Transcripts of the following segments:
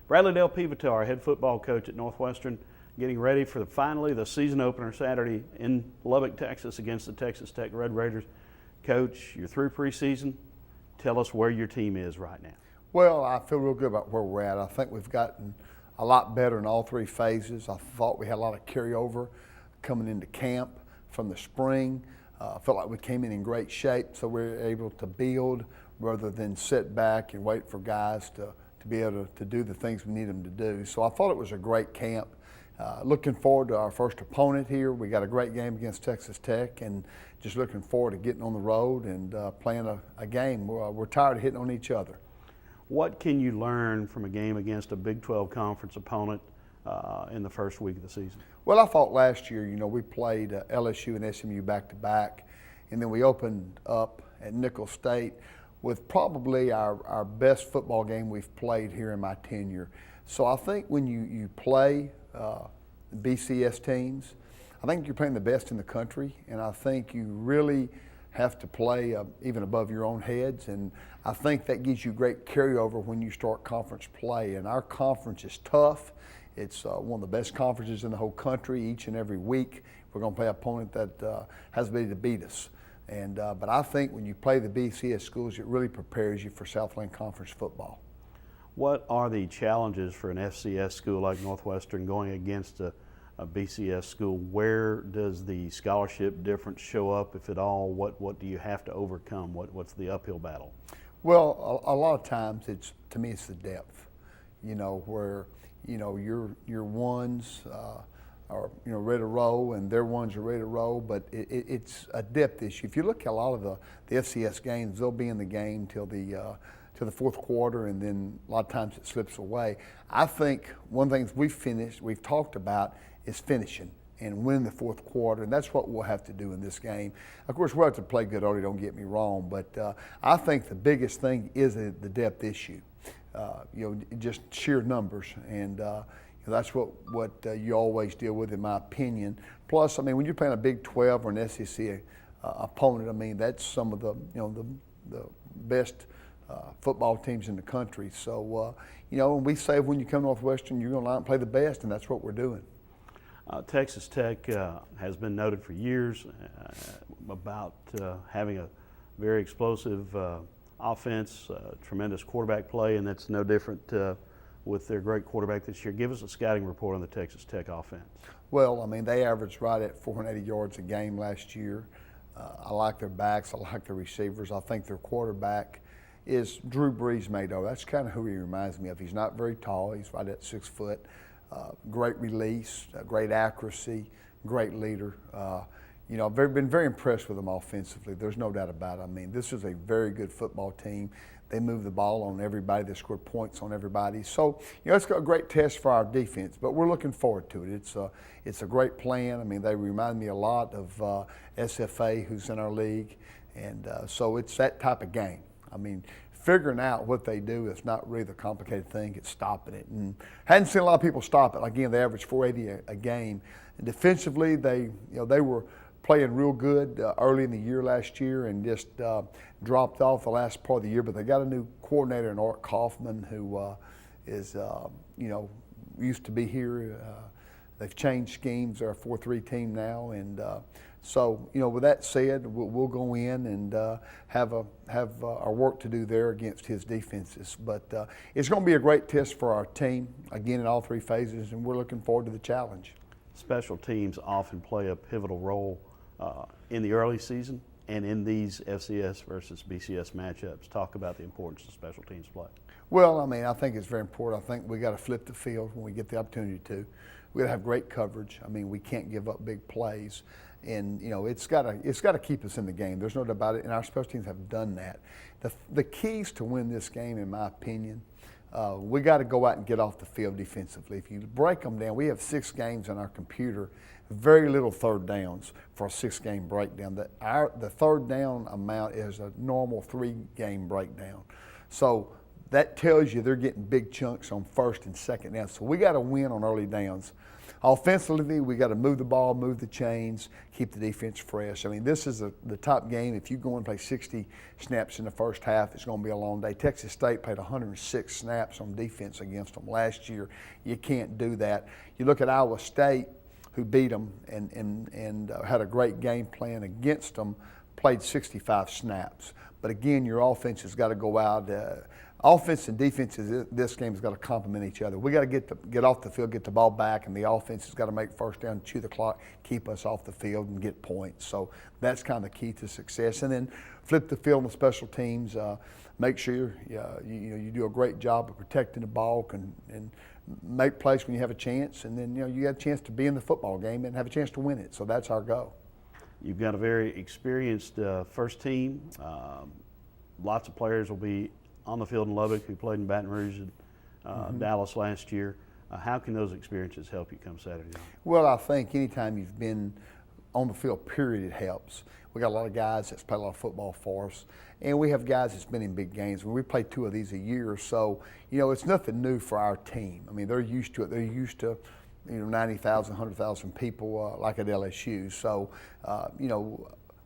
Bradley Del Pivotal, our head football coach at Northwestern, getting ready for finally the season opener Saturday in Lubbock, Texas against the Texas Tech Red Raiders. Coach, you're through preseason. Tell us where your team is right now. Well, I feel real good about where we're at. I think we've gotten a lot better in all three phases. I thought we had a lot of carryover coming into camp from the spring. I felt like we came in great shape, so we were able to build rather than sit back and wait for guys to be able to do the things we need them to do. So I thought it was a great camp. Looking forward to our first opponent here. We got a great game against Texas Tech, and just looking forward to getting on the road and playing a game. We're tired of hitting on each other. What can you learn from a game against a Big 12 conference opponent in the first week of the season? Well, I thought last year, we played LSU and SMU back-to-back, and then we opened up at Nicholls State with probably our best football game we've played here in my tenure. So I think when you play BCS teams, I think you're playing the best in the country, and I think you really have to play even above your own heads, and I think that gives you great carryover when you start conference play. And our conference is tough. It's one of the best conferences in the whole country. Each and every week we're going to play an opponent that has the ability to beat us. And but I think when you play the BCS schools, it really prepares you for Southland Conference football. What are the challenges for an FCS school like Northwestern going against a BCS school? Where does the scholarship difference show up, if at all? What do you have to overcome? What's the uphill battle? Well, a lot of times to me it's the depth. Where your ones are ready to roll and their ones are ready to roll, but it's a depth issue. If you look at a lot of the FCS games, they'll be in the game till the fourth quarter, and then a lot of times it slips away. I think one of the things we've talked about is finishing and winning the fourth quarter, and that's what we'll have to do in this game. Of course, we'll have to play good early, don't get me wrong, but I think the biggest thing is the depth issue. Just sheer numbers, and that's what you always deal with, in my opinion. Plus, when you're playing a Big 12 or an SEC opponent, that's some of the best football teams in the country. So, we say when you come to Northwestern, you're going to line up and play the best, and that's what we're doing. Texas Tech has been noted for years about having a very explosive offense, tremendous quarterback play, and that's no different with their great quarterback this year. Give us a scouting report on the Texas Tech offense. Well, they averaged right at 480 yards a game last year. I like their backs. I like their receivers. I think their quarterback is Drew Brees made over. That's kind of who he reminds me of. He's not very tall. He's right at 6 foot. Great release, great accuracy, great leader. I've been very impressed with them offensively. There's no doubt about it. This is a very good football team. They move the ball on everybody. They score points on everybody. So, it's got a great test for our defense, but we're looking forward to it. It's a great plan. They remind me a lot of SFA, who's in our league, and so it's that type of game. Figuring out what they do is not really the complicated thing. It's stopping it. And hadn't seen a lot of people stop it. Again, they average 480 a game. And defensively, they were playing real good early in the year last year and just dropped off the last part of the year. But they got a new coordinator in Art Kaufman, who is used to be here. They've changed schemes. They're a 4-3 team now, and so with that said, we'll go in and have our work to do there against his defenses. But it's going to be a great test for our team, again, in all three phases, and we're looking forward to the challenge. Special teams often play a pivotal role in the early season and in these FCS versus BCS matchups. Talk about the importance of special teams play. Well, I think it's very important. I think we got to flip the field when we get the opportunity to. We got to have great coverage. We can't give up big plays, and it's got to keep us in the game. There's no doubt about it, and our special teams have done that. The keys to win this game, in my opinion, we got to go out and get off the field defensively. If you break them down, we have 6 games on our computer, very little third downs for a 6-game breakdown. The third down amount is a normal 3-game breakdown. So that tells you they're getting big chunks on first and second down. So we got to win on early downs. Offensively, we got to move the ball, move the chains, keep the defense fresh. I mean, this is the top game. If you go and play 60 snaps in the first half, it's going to be a long day. Texas State played 106 snaps on defense against them last year. You can't do that. You look at Iowa State, who beat them and had a great game plan against them, played 65 snaps. But again, your offense has got to go out. Offense and defense this game has got to complement each other. We got to get off the field, get the ball back, and the offense has got to make first down, chew the clock, keep us off the field, and get points. So that's kind of the key to success. And then flip the field on the special teams. Make sure you do a great job of protecting the ball and make plays when you have a chance. And then you got a chance to be in the football game and have a chance to win it. So that's our goal. You've got a very experienced first team. Lots of players will be on the field in Lubbock who played in Baton Rouge and Dallas last year. How can those experiences help you come Saturday night? Well, I think anytime you've been on the field, period, it helps. We got a lot of guys that's played a lot of football for us, and we have guys that's been in big games. We play 2 of these a year, so it's nothing new for our team. I mean, they're used to it. They're used to 90,000, 100,000 people like at LSU. So,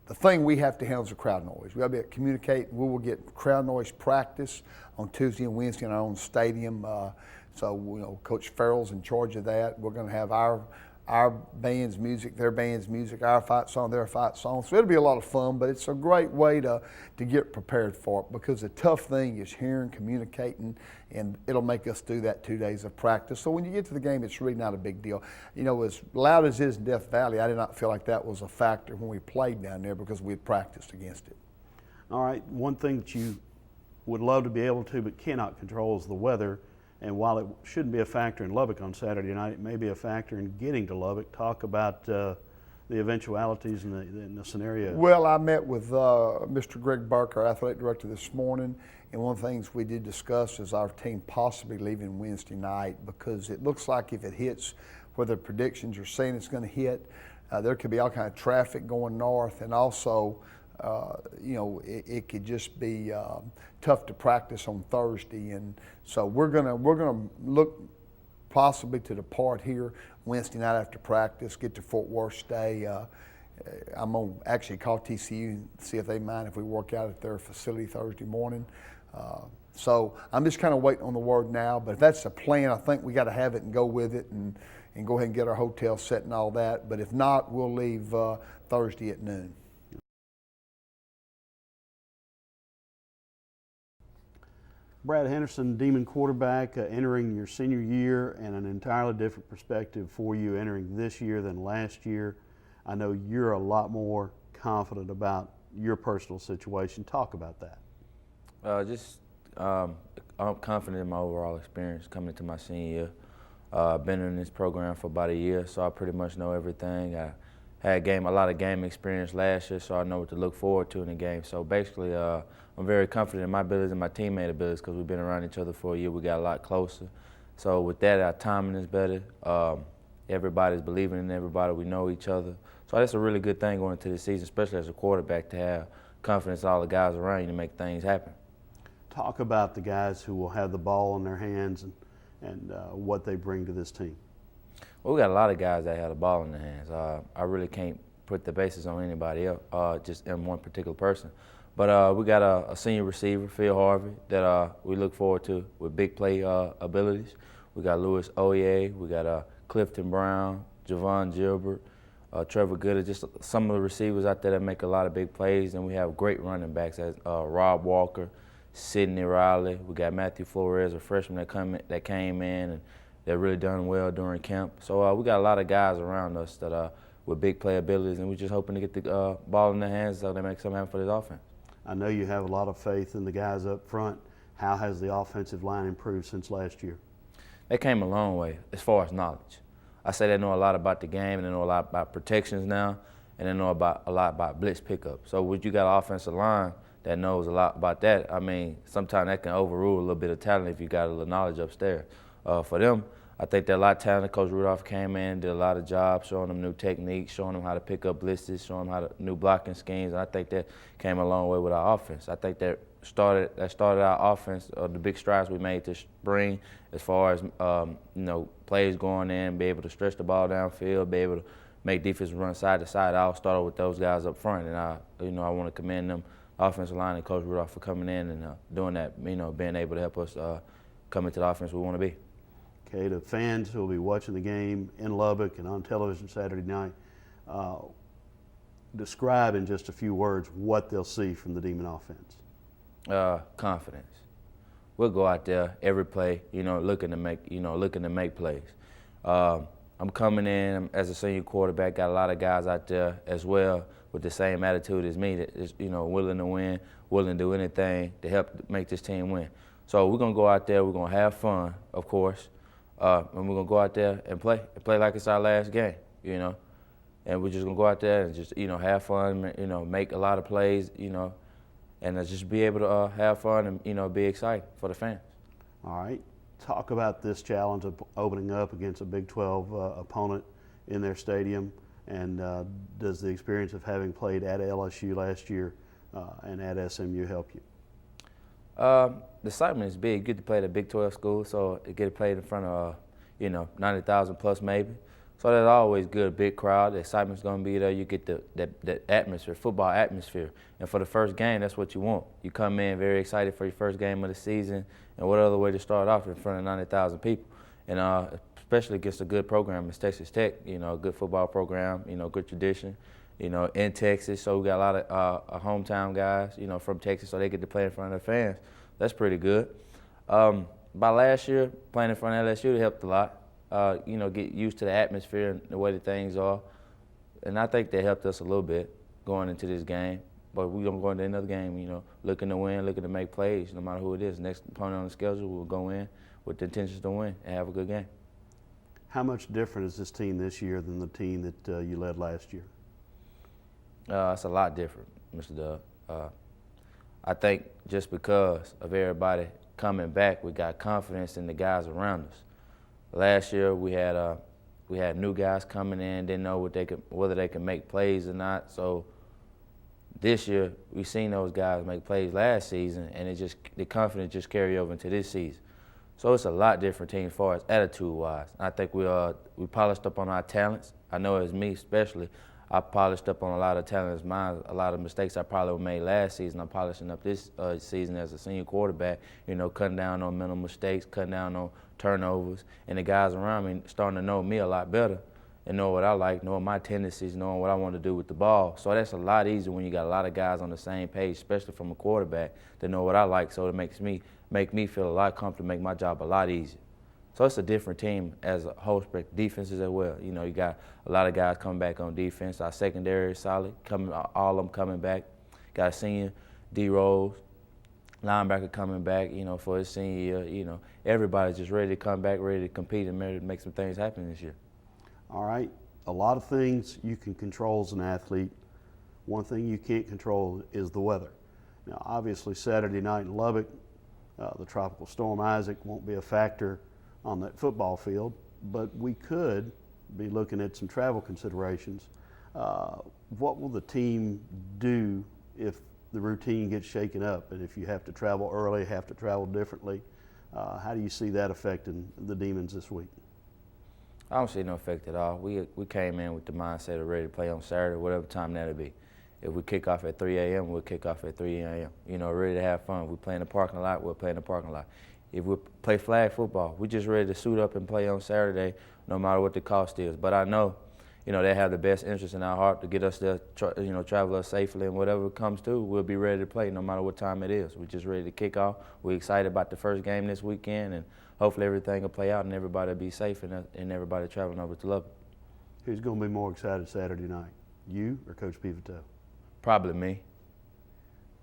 the thing we have to handle is the crowd noise. We got to be able to communicate. We will get crowd noise practice on Tuesday and Wednesday in our own stadium. So, Coach Farrell's in charge of that. We're going to have our band's music, their band's music, our fight song, their fight song. So it'll be a lot of fun, but it's a great way to get prepared for it, because the tough thing is hearing, communicating, and it'll make us do that 2 days of practice. So when you get to the game, it's really not a big deal. As loud as it is in Death Valley, I did not feel like that was a factor when we played down there, because we had practiced against it. All right, one thing that you would love to be able to but cannot control is the weather. And while it shouldn't be a factor in Lubbock on Saturday night, it may be a factor in getting to Lubbock. Talk about the eventualities and the scenario. Well, I met with Mr. Greg Burke, our athletic director, this morning, and one of the things we did discuss is our team possibly leaving Wednesday night, because it looks like if it hits where the predictions are saying it's going to hit, there could be all kind of traffic going north, and also it could just be tough to practice on Thursday, and so we're gonna look possibly to depart here Wednesday night after practice, get to Fort Worth, stay. I'm gonna actually call TCU and see if they mind if we work out at their facility Thursday morning. So I'm just kind of waiting on the word now, but if that's the plan, I think we got to have it and go with it, and go ahead and get our hotel set and all that. But if not, we'll leave Thursday at noon. Brad Henderson, Demon quarterback, entering your senior year, and an entirely different perspective for you entering this year than last year. I know you're a lot more confident about your personal situation. Talk about that. I'm confident in my overall experience coming into my senior year. I've been in this program for about a year, so I pretty much know everything. I had a lot of game experience last year, so I know what to look forward to in the game. So basically, I'm very confident in my abilities and my teammate abilities, because we've been around each other for a year. We got a lot closer. So with that, our timing is better. Everybody's believing in everybody. We know each other. So that's a really good thing going into the season, especially as a quarterback, to have confidence in all the guys around you to make things happen. Talk about the guys who will have the ball in their hands and what they bring to this team. Well, we got a lot of guys that have the ball in their hands. I really can't put the basis on anybody else, just in one particular person. But we got a senior receiver, Phil Harvey, that we look forward to with big play abilities. We got Louis Oye, we got Clifton Brown, Javon Gilbert, Trevor Gooder, just some of the receivers out there that make a lot of big plays. And we have great running backs as Rob Walker, Sidney Riley. We got Matthew Flores, a freshman that came in, and they're really done well during camp. So we got a lot of guys around us that with big play abilities, and we're just hoping to get the ball in their hands so they make something happen for this offense. I know you have a lot of faith in the guys up front. How has the offensive line improved since last year? They came a long way as far as knowledge. I say they know a lot about the game, and they know a lot about protections now, and they know a lot about blitz pickup. So when you got an offensive line that knows a lot about that, I mean, sometimes that can overrule a little bit of talent if you got a little knowledge upstairs. For them, I think they're a lot talented. Coach Rudolph came in, did a lot of jobs, showing them new techniques, showing them how to pick up blitzes, showing them how to new blocking schemes. And I think that came a long way with our offense. I think that started our offense, the big strides we made this spring as far as plays going in, be able to stretch the ball downfield, be able to make defense run side to side. I'll start with those guys up front, and I want to commend them, offensive line and Coach Rudolph, for coming in and doing that. Being able to help us come into the offense we want to be. Okay, the fans who will be watching the game in Lubbock and on television Saturday night, describe in just a few words what they'll see from the Demon offense. Confidence. We'll go out there every play, looking to make plays. I'm coming in as a senior quarterback. Got a lot of guys out there as well with the same attitude as me, that is, willing to win, willing to do anything to help make this team win. So we're gonna go out there. We're gonna have fun, of course, and we're gonna go out there and play like it's our last game, And we're just gonna go out there and just have fun, make a lot of plays, and just be able to have fun and be excited for the fans. All right. Talk about this challenge of opening up against a Big 12 opponent in their stadium, and does the experience of having played at LSU last year and at SMU help you? The excitement is big. You get to play at a Big 12 school, so you get to play in front of 90,000 plus maybe. So that's always good, big crowd. The excitement's going to be there. You get the atmosphere, football atmosphere. And for the first game, that's what you want. You come in very excited for your first game of the season, and what other way to start off in front of 90,000 people. And especially against a good program as Texas Tech, a good football program, good tradition, in Texas. So we got a lot of hometown guys, from Texas, so they get to play in front of their fans. That's pretty good. By last year, playing in front of LSU helped a lot. Get used to the atmosphere and the way that things are. And I think they helped us a little bit going into this game. But we're going to go into another game, looking to win, looking to make plays, no matter who it is. Next opponent on the schedule, we'll go in with the intentions to win and have a good game. How much different is this team this year than the team that you led last year? It's a lot different, Mr. Doug. I think just because of everybody coming back, we got confidence in the guys around us. Last year we had new guys coming in, didn't know whether they could make plays or not. So this year we seen those guys make plays last season, and the confidence just carry over into this season. So it's a lot different team as far as attitude-wise. I think we polished up on our talents. I know as me especially, I polished up on a lot of talents. A lot of mistakes I probably made last season, I'm polishing up this season as a senior quarterback, cutting down on mental mistakes, cutting down on turnovers, and the guys around me starting to know me a lot better and know what I like, knowing my tendencies, knowing what I want to do with the ball. So that's a lot easier when you got a lot of guys on the same page, especially from a quarterback, to know what I like. So it make me feel a lot comfortable, make my job a lot easier. So it's a different team as a whole, defenses as well. You got a lot of guys coming back on defense. Our secondary is solid, all of them coming back. Got a senior, D. Rose, linebacker coming back, for his senior year. Everybody's just ready to come back, ready to compete and ready to make some things happen this year. All right. A lot of things you can control as an athlete. One thing you can't control is the weather. Now, obviously, Saturday night in Lubbock, the Tropical Storm Isaac won't be a factor on that football field, but we could be looking at some travel considerations. What will the team do if the routine gets shaken up and if you have to travel early, have to travel differently? How do you see that affecting the Demons this week? I don't see no effect at all. We came in with the mindset of ready to play on Saturday, whatever time that'll be. If we kick off at 3 a.m., we'll kick off at 3 a.m. Ready to have fun. If we play in the parking lot, we'll play in the parking lot. If we play flag football, we're just ready to suit up and play on Saturday, no matter what the cost is. But I know, they have the best interest in our heart to get us there, travel us safely, and whatever comes to, we'll be ready to play no matter what time it is. We're just ready to kick off. We're excited about the first game this weekend, and hopefully everything will play out and everybody will be safe and everybody traveling over to Lubbock. Who's going to be more excited Saturday night, you or Coach Pivotal? Probably me,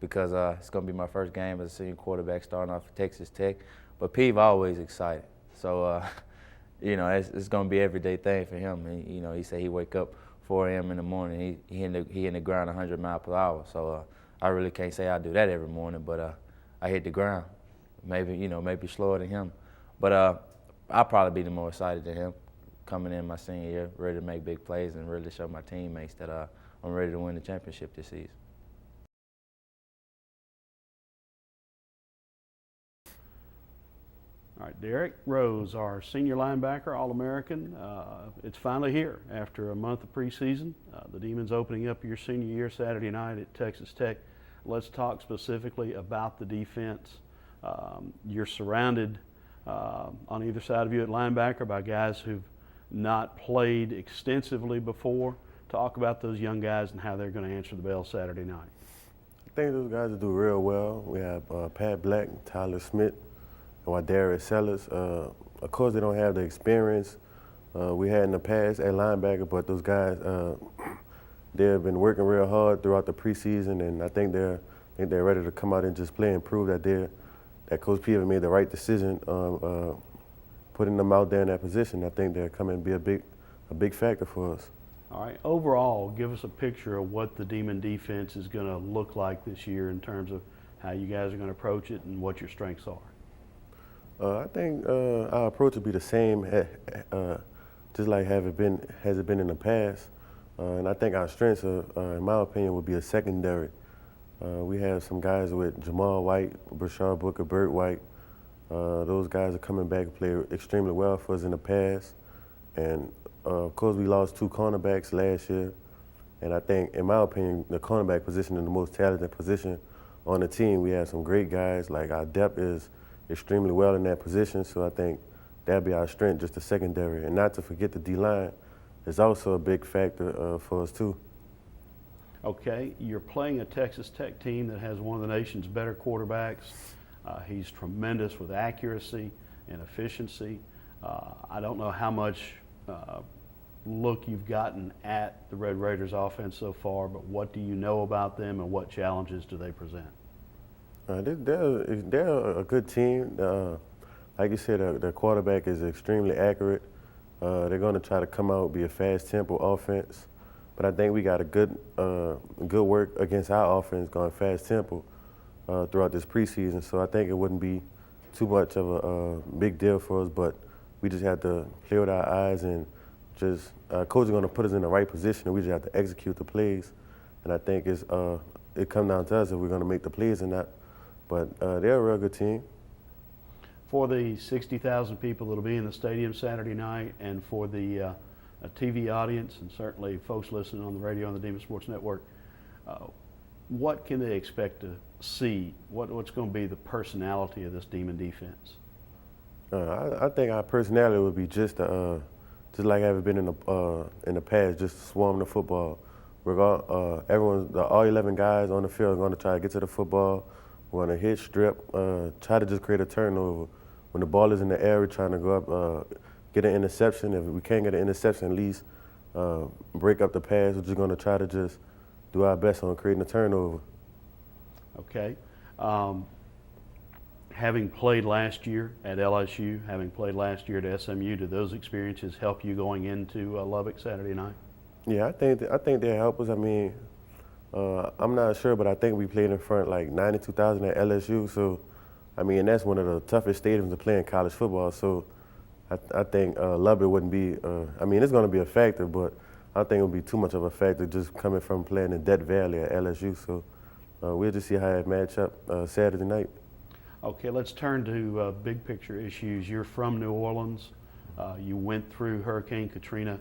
because it's going to be my first game as a senior quarterback starting off at Texas Tech. But Peeve always excited. So, it's going to be an everyday thing for him. He said he wake up 4 a.m. in the morning. He in the ground 100 miles per hour. So I really can't say I do that every morning, but I hit the ground. Maybe slower than him. But I'll probably be the more excited than him coming in my senior year, ready to make big plays and really show my teammates that I'm ready to win the championship this season. All right, Derek Rose, our senior linebacker, All-American. It's finally here after a month of preseason. The Demons opening up your senior year Saturday night at Texas Tech. Let's talk specifically about the defense. You're surrounded on either side of you at linebacker by guys who've not played extensively before. Talk about those young guys and how they're going to answer the bell Saturday night. I think those guys will do real well. We have Pat Black, Tyler Smith, and Darius Sellers. Of course, they don't have the experience we had in the past at linebacker, but those guys, they have been working real hard throughout the preseason, and I think they're ready to come out and just play and prove that Coach P have made the right decision putting them out there in that position. I think they're coming to be a big factor for us. All right, overall, give us a picture of what the Demon defense is going to look like this year in terms of how you guys are going to approach it and what your strengths are. I think our approach will be the same, just like has it been in the past. And I think our strengths, in my opinion, would be a secondary. We have some guys with Jamal White, Brashard Booker, Burt White. Those guys are coming back and play extremely well for us in the past. And of course, we lost 2 cornerbacks last year. And I think, in my opinion, the cornerback position is the most talented position on the team. We have some great guys. Like, our depth is extremely well in that position. So I think that'll be our strength, just the secondary. And not to forget the D-line is also a big factor for us, too. Okay, you're playing a Texas Tech team that has one of the nation's better quarterbacks. He's tremendous with accuracy and efficiency. I don't know how much look you've gotten at the Red Raiders offense so far, but what do you know about them and what challenges do they present? They're a good team. Like you said, their quarterback is extremely accurate. They're going to try to come out, be a fast tempo offense. But I think we got a good work against our offense going fast tempo throughout this preseason. So I think it wouldn't be too much of a big deal for us, but we just have to play with our eyes and just coach is going to put us in the right position, and we just have to execute the plays. And I think it comes down to us if we're going to make the plays or not. But they're a real good team. For the 60,000 people that will be in the stadium Saturday night, and for the TV audience, and certainly folks listening on the radio on the Demon Sports Network, what can they expect to see? What's going to be the personality of this Demon defense? I think our personality would be just like having been in the past, just swarm the football. All 11 guys on the field are going to try to get to the football. We're going to hit, strip, try to just create a turnover. When the ball is in the air, we're trying to go up, get an interception. If we can't get an interception, at least break up the pass. We're just going to try to just do our best on creating a turnover. Okay. Having played last year at LSU, having played last year at SMU, do those experiences help you going into Lubbock Saturday night? Yeah, I think they help us. I mean, I'm not sure, but I think we played in front like 92,000 at LSU. So, I mean, that's one of the toughest stadiums to play in college football. So, I think Lubbock wouldn't be. I mean, it's going to be a factor, but I don't think it would be too much of a factor just coming from playing in Death Valley at LSU. So, we'll just see how it match up Saturday night. Okay, let's turn to big picture issues. You're from New Orleans. You went through Hurricane Katrina.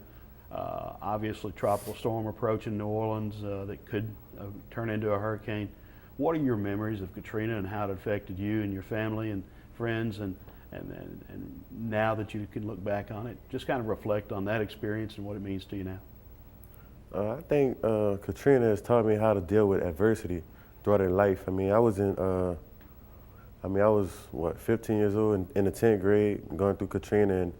Obviously, tropical storm approaching New Orleans that could turn into a hurricane. What are your memories of Katrina and how it affected you and your family and friends? And now that you can look back on it, just kind of reflect on that experience and what it means to you now. I think Katrina has taught me how to deal with adversity throughout their life. I mean, I was 15 years old in the 10th grade going through Katrina, and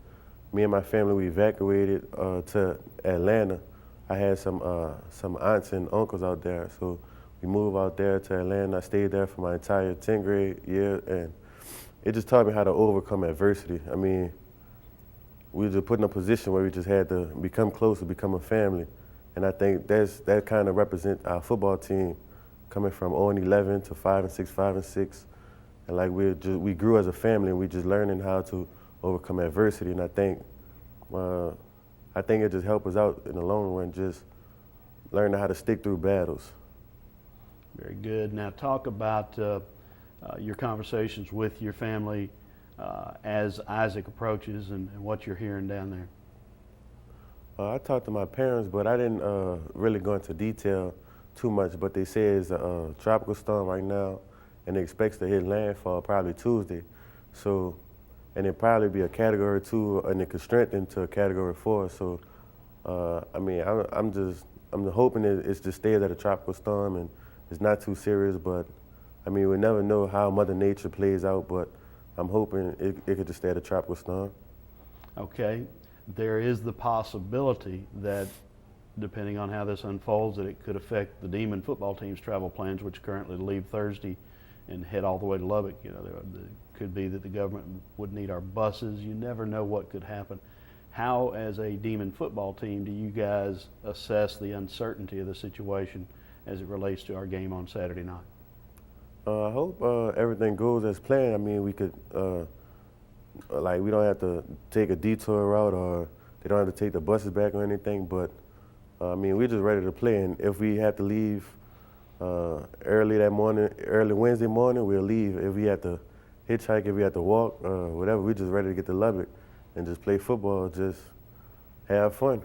me and my family, we evacuated to Atlanta. I had some aunts and uncles out there, so we moved out there to Atlanta. I stayed there for my entire 10th grade year, and it just taught me how to overcome adversity. I mean, we were just put in a position where we just had to become closer, become a family. And I think that kind of represents our football team coming from 0-11 to 5-6, 5-6. And like we grew as a family, and we just learning how to overcome adversity. And I think it just helped us out in the long run, just learning how to stick through battles. Very good. Now talk about your conversations with your family as Isaac approaches and what you're hearing down there? I talked to my parents, but I didn't really go into detail too much. But they say it's a tropical storm right now, and it expects to hit landfall probably Tuesday. So, and it probably be a Category 2, and it could strengthen to a Category 4. So, I mean, I'm hoping it just stays at a tropical storm and it's not too serious. But I mean, we never know how Mother Nature plays out. But I'm hoping it could just stay at a tropical storm. Okay, there is the possibility that, depending on how this unfolds, that it could affect the Demon football team's travel plans, which currently leave Thursday and head all the way to Lubbock. You know, there could be that the government would need our buses. You never know what could happen. How, as a Demon football team, do you guys assess the uncertainty of the situation as it relates to our game on Saturday night? I hope everything goes as planned. I mean, we could, like, we don't have to take a detour route, or they don't have to take the buses back or anything. But I mean, we're just ready to play. And if we have to leave early that morning, early Wednesday morning, we'll leave. If we have to hitchhike, if we have to walk, whatever, we're just ready to get to Lubbock and just play football, just have fun.